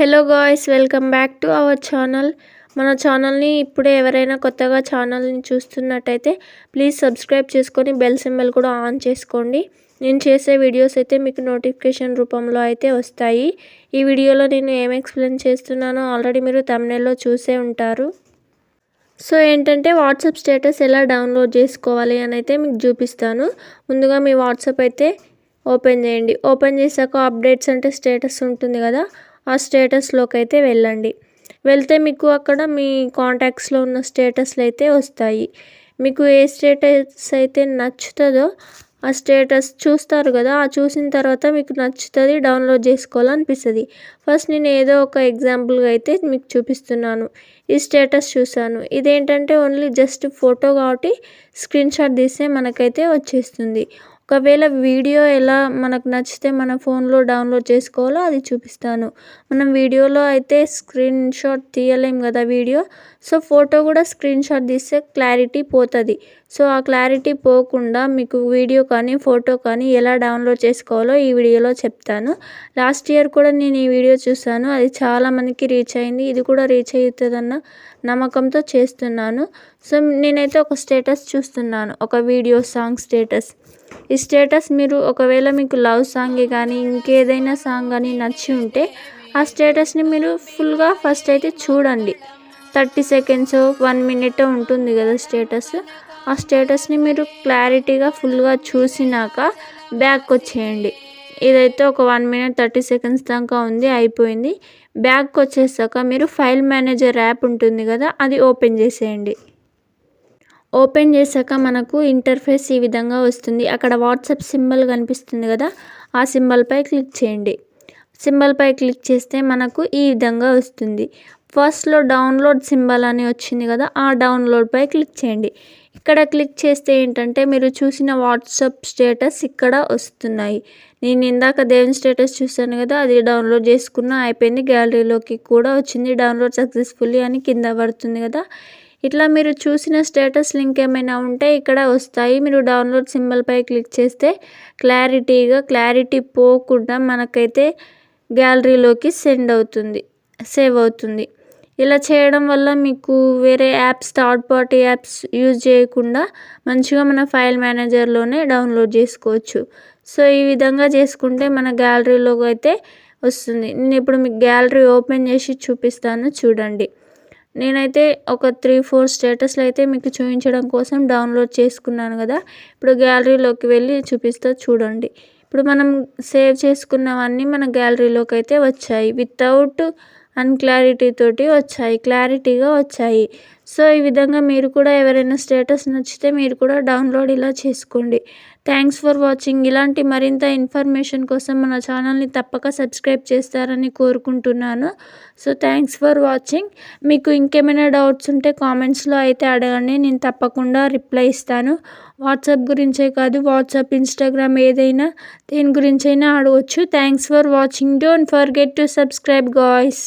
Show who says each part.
Speaker 1: Hello guys, welcome back to our channel. మన ఛానల్ని ఇప్పుడే ఎవరైనా కొత్తగా ఛానల్ని చూస్తున్నట్టయితే ప్లీజ్ సబ్స్క్రైబ్ చేసుకొని బెల్ సింబల్ కూడా ఆన్ చేసుకోండి. నేను చేసే వీడియోస్ అయితే మీకు నోటిఫికేషన్ రూపంలో అయితే వస్తాయి. ఈ వీడియోలో నేను ఏం ఎక్స్ప్లెయిన్ చేస్తున్నానో ఆల్రెడీ మీరు థంబ్నెయిల్లో చూసే ఉంటారు. సో ఏంటంటే వాట్సాప్ స్టేటస్ ఎలా డౌన్లోడ్ చేసుకోవాలి అని అయితే మీకు చూపిస్తాను. ముందుగా మీ వాట్సాప్ అయితే ఓపెన్ చేయండి. ఓపెన్ చేశాక అప్డేట్స్ అంటే స్టేటస్ ఉంటుంది కదా, ఆ స్టేటస్లోకి అయితే వెళ్ళండి. వెళ్తే మీకు అక్కడ మీ కాంటాక్ట్స్లో ఉన్న స్టేటస్లు అయితే వస్తాయి. మీకు ఏ స్టేటస్ అయితే నచ్చుతుందో ఆ స్టేటస్ చూస్తారు కదా, ఆ చూసిన తర్వాత మీకు నచ్చుతుంది, డౌన్లోడ్ చేసుకోవాలనిపిస్తుంది. ఫస్ట్ నేను ఏదో ఒక ఎగ్జాంపుల్గా అయితే మీకు చూపిస్తున్నాను. ఈ స్టేటస్ చూసాను, ఇదేంటంటే ఓన్లీ జస్ట్ ఫోటో కాబట్టి స్క్రీన్ షాట్ తీస్తే మనకైతే వచ్చేస్తుంది. ఒకవేళ వీడియో ఎలా మనకు నచ్చితే మన ఫోన్లో డౌన్లోడ్ చేసుకోవాలో అది చూపిస్తాను. మనం వీడియోలో అయితే స్క్రీన్ షాట్ తీయలేం కదా వీడియో, సో ఫోటో కూడా స్క్రీన్ షాట్ తీస్తే క్లారిటీ పోతుంది. సో ఆ క్లారిటీ పోకుండా మీకు వీడియో కానీ ఫోటో కానీ ఎలా డౌన్లోడ్ చేసుకోవాలో ఈ వీడియోలో చెప్తాను. లాస్ట్ ఇయర్ కూడా నేను ఈ వీడియో చూసాను, అది చాలామందికి రీచ్ అయింది. ఇది కూడా రీచ్ అవుతుందన్న నమ్మకంతో చేస్తున్నాను. సో నేనైతే ఒక స్టేటస్ చూస్తున్నాను, ఒక వీడియో సాంగ్ స్టేటస్. ఈ స్టేటస్ మీరు ఒకవేళ మీకు లవ్ సాంగ్ కానీ ఇంకేదైనా సాంగ్ కానీ నచ్చి ఉంటే ఆ స్టేటస్ని మీరు ఫుల్గా ఫస్ట్ అయితే చూడండి. 30 సెకండ్స్ 1 మినిట్ ఉంటుంది కదా స్టేటస్. ఆ స్టేటస్ని మీరు క్లారిటీగా ఫుల్గా చూసినాక బ్యాక్ వచ్చేయండి. ఇదైతే ఒక 1 మినిట్ 30 సెకండ్స్ దాకా ఉంది, అయిపోయింది. బ్యాక్ వచ్చేసాక మీరు ఫైల్ మేనేజర్ యాప్ ఉంటుంది కదా, అది ఓపెన్ చేసేయండి. ఓపెన్ చేశాక మనకు ఇంటర్ఫేస్ ఈ విధంగా వస్తుంది. అక్కడ వాట్సాప్ సింబల్ కనిపిస్తుంది కదా, ఆ సింబల్పై క్లిక్ చేయండి. సింబల్పై క్లిక్ చేస్తే మనకు ఈ విధంగా వస్తుంది. ఫస్ట్లో డౌన్లోడ్ సింబల్ అని వచ్చింది కదా, ఆ డౌన్లోడ్పై క్లిక్ చేయండి. ఇక్కడ క్లిక్ చేస్తే ఏంటంటే మీరు చూసిన వాట్సాప్ స్టేటస్ ఇక్కడ వస్తున్నాయి. నేను ఇందాక దేవుని స్టేటస్ చూసాను కదా, అది డౌన్లోడ్ చేసుకున్న అయిపోయింది. గ్యాలరీలోకి కూడా వచ్చింది, డౌన్లోడ్ సక్సెస్ఫుల్లీ అని కింద పడుతుంది కదా. ఇట్లా మీరు చూసిన స్టేటస్ లింక్ ఏమైనా ఉంటే ఇక్కడ వస్తాయి. మీరు డౌన్లోడ్ సింబల్పై క్లిక్ చేస్తే క్లారిటీ పోకుండా మనకైతే గ్యాలరీలోకి సేవ్ అవుతుంది. ఇలా చేయడం వల్ల మీకు వేరే apps, third party apps use చేయకుండా మంచిగా మన ఫైల్ మేనేజర్లోనే డౌన్లోడ్ చేసుకోవచ్చు. సో ఈ విధంగా చేసుకుంటే మన గ్యాలరీలోకి అయితే వస్తుంది. నేను ఇప్పుడు మీకు గ్యాలరీ ఓపెన్ చేసి చూపిస్తాను, చూడండి. నేనైతే ఒక 3-4 స్టేటస్లు అయితే మీకు చూపించడం కోసం డౌన్లోడ్ చేసుకున్నాను కదా. ఇప్పుడు గ్యాలరీలోకి వెళ్ళి చూపిస్తా, చూడండి. ఇప్పుడు మనం సేవ్ చేసుకున్నవన్నీ మన గ్యాలరీలోకి అయితే వచ్చాయి. వితౌట్ అన్క్లారిటీ తోటి వచ్చాయి, క్లారిటీగా వచ్చాయి. సో ఈ విధంగా మీరు కూడా ఎవరైనా స్టేటస్ నచ్చితే మీరు కూడా డౌన్లోడ్ ఇలా చేసుకోండి. Thanks for watching. ఇలాంటి మరింత ఇన్ఫర్మేషన్ కోసం మన ఛానల్ని తప్పక సబ్స్క్రైబ్ చేస్తారని కోరుకుంటున్నాను. So thanks for watching. మీకు ఇంకేమైనా డౌట్స్ ఉంటే కామెంట్స్లో అయితే అడగండి, నేను తప్పకుండా రిప్లై ఇస్తాను. వాట్సాప్ గురించే కాదు, వాట్సాప్, ఇన్స్టాగ్రామ్ ఏదైనా దేని గురించైనా అడగవచ్చు. Thanks for watching. Don't forget to subscribe guys.